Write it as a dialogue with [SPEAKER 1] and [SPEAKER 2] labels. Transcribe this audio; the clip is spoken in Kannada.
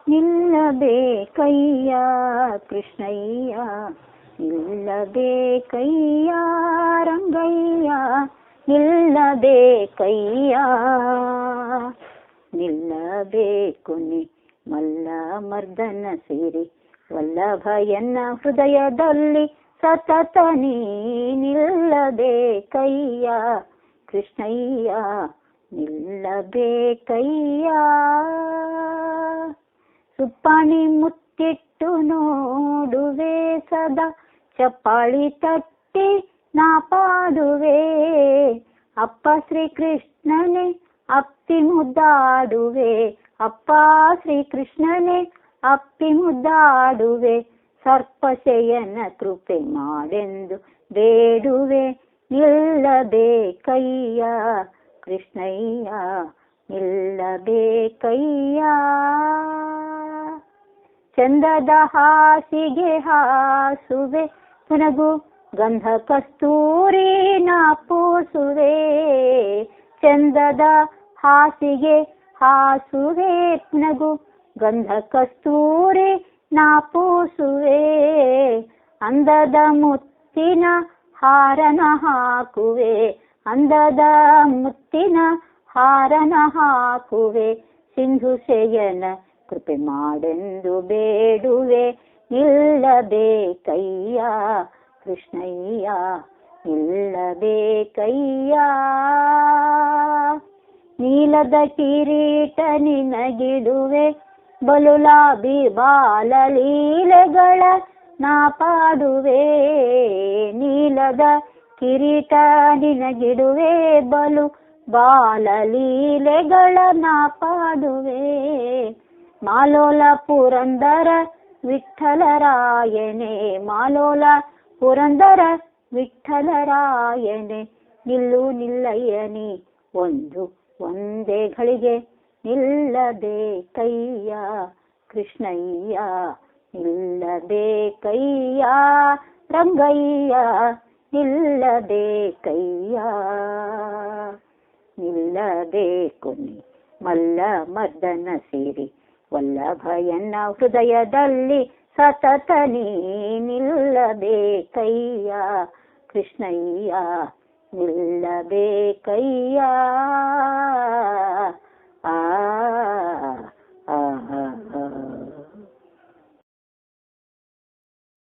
[SPEAKER 1] ನಿಲ್ಲಬೇಕಯ್ಯ ಕೃಷ್ಣಯ್ಯ, ನಿಲ್ಲಬೇಕಯ್ಯ ರಂಗಯ್ಯ, ನಿಲ್ಲಬೇಕಯ್ಯ. ನಿಲ್ಲಬೇಕು ನೀ ಮಲ್ಲ ಮರ್ದನ ಸಿರಿ ವಲ್ಲಭಯನ್ನ ಹೃದಯದಲ್ಲಿ ಸತತ ನೀ ನಿಲ್ಲಬೇಕಯ್ಯ ಕೃಷ್ಣಯ್ಯ, ನಿಲ್ಲಬೇಕಯ್ಯ. ಸುಪ್ಪಾಣಿ ಮುತ್ತಿಟ್ಟು ನೋಡುವೆ ಸದಾ, ಚಪ್ಪಾಳಿ ತಟ್ಟಿ ನಾ ಪಾಡುವೆ, ಅಪ್ಪ ಶ್ರೀಕೃಷ್ಣನೇ ಅಪ್ಪಿ ಮುದ್ದಾಡುವೆ, ಅಪ್ಪ ಶ್ರೀಕೃಷ್ಣನೇ ಅಪ್ಪಿ ಮುದ್ದಾಡುವೆ. ಸರ್ಪಶಯನ ಕೃಪೆ ಮಾಡೆಂದು ಬೇಡುವೆ, ನಿಲ್ಲಬೇಕಯ್ಯ ಕೃಷ್ಣಯ್ಯ, ನಿಲ್ಲಬೇಕಯ್ಯ. ಚಂದದ ಹಾಸಿಗೆ ಹಾಸುವೆ, ಪುನಗು ಗಂಧ ಕಸ್ತೂರಿ ನಾ ಪೂಸುವೆ, ಚಂದದ ಹಾಸಿಗೆ ಹಾಸುವೆ, ಪುನಗು ಗಂಧ ಕಸ್ತೂರಿ ನಾ ಪೂಸುವೆ. ಅಂದದ ಮುತ್ತಿನ ಹಾರನ ಹಾಕುವೆ, ಅಂದದ ಮುತ್ತಿನ ಹಾರನ ಹಾಕುವೆ. ಸಿಂಧು ಶಯನ ಕೃಪೆ ಮಾಡೆಂದು ಬೇಡುವೆ, ನಿಲ್ಲಬೇಕಯ್ಯ ಕೃಷ್ಣಯ್ಯ, ನಿಲ್ಲಬೇಕಯ್ಯ. ನೀಲದ ಕಿರೀಟ ನಿನಗಿಡುವೆ, ಬಲುಲಾಭಿ ಬಾಲಲೀಲೆಗಳ ನಾ ಪಾಡುವೆ, ನೀಲದ ಕಿರೀಟ ನಿನಗಿಡುವೆ, ಬಲು ಬಾಲಲೀಲೆಗಳ ನಾ ಪಾಡುವೆ. ಮಾಲೋಲ ಪುರಂದರ ವಿಠಲರಾಯನೇ, ಮಾಲೋಲ ಪುರಂದರ ವಿಠಲರಾಯನೇ, ನಿಲ್ಲು ನಿಲ್ಲಯ್ಯನಿ ಒಂದೇ ಘಳಿಗೆ, ನಿಲ್ಲಬೇಕಯ್ಯ ಕೃಷ್ಣಯ್ಯ, ನಿಲ್ಲಬೇಕಯ್ಯ ರಂಗಯ್ಯ, ನಿಲ್ಲಬೇಕಯ್ಯ. ನಿಲ್ಲಬೇಕು ನೀ ಮಲ್ಲ ಮರ್ದನ ಸಿರಿ ವಲ್ಲಭಯನ್ನ ಹೃದಯದಲ್ಲಿ ಸತತ ನೀ ನಿಲ್ಲಬೇಕಯ್ಯ ಕೃಷ್ಣಯ್ಯ, ನಿಲ್ಲಬೇಕಯ್ಯ. ಆ